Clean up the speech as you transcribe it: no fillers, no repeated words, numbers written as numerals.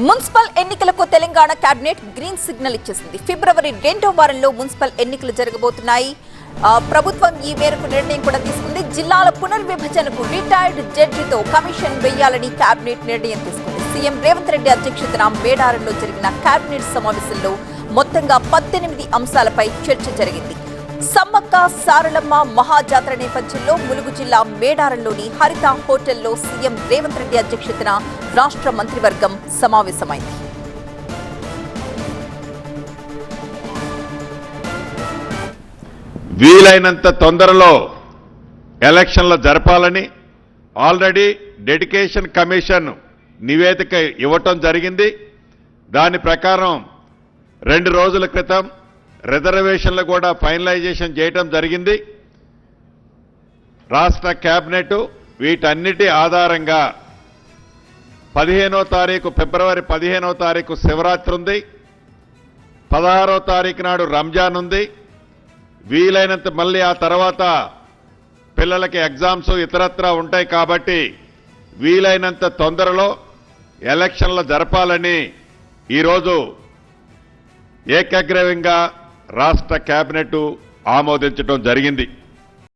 Municipal ఎన్నికలకు Telangana cabinet green signal ఇచ్చేసింది. ఫిబ్రవరి 2వ వారంలో మున్సిపల్ ఎన్నికలు జరగబోతున్నాయి. ప్రభుత్వం ఈ మేరకు నిర్ణయం కూడా తీసుకుంది. జిల్లాల పునర్విభజనకు రిటైర్డ్ జడ్జితో కమిషన్ వేయాలని కేబినెట్ నిర్ణయం తీసుకుంది. సీఎం రేవంత్ రెడ్డి అధ్యక్షతన మేడారంలో జరిగిన కేబినెట్ సమావేశంలో మొత్తంగా 18 అంశాలపై చర్చ జరిగింది. సమ్మక్క సారలమ్మ మహాజాతర నేపథ్యంలో ములుగు జిల్లా మేడారంలోని హరిత హోటల్లో సీఎం రేవంత్ రెడ్డి అధ్యక్షతన రాష్ట్ర మంత్రివర్గం సమావేశమైంది. వీలైనంత తొందరలో ఎలక్షన్లు జరపాలని ఆల్రెడీ డెడికేషన్ కమిషన్ నివేదిక ఇవ్వటం జరిగింది. దాని ప్రకారం 2 రోజుల క్రితం రిజర్వేషన్లు కూడా ఫైనలైజేషన్ చేయటం జరిగింది. రాష్ట్ర కేబినెట్ వీటన్నిటి ఆధారంగా 15వ తారీఖు ఫిబ్రవరి 15వ తారీఖు శివరాత్రి ఉంది, 16వ తారీఖు నాడు రంజాన్ ఉంది. వీలైనంత మళ్ళీ ఆ తర్వాత పిల్లలకి ఎగ్జామ్స్ ఇతరత్రా ఉంటాయి కాబట్టి వీలైనంత తొందరలో ఎలక్షన్లు జరపాలని ఈరోజు ఏకగ్రీవంగా రాష్ట్ర కేబినెట్ ఆమోదించడం జరిగింది.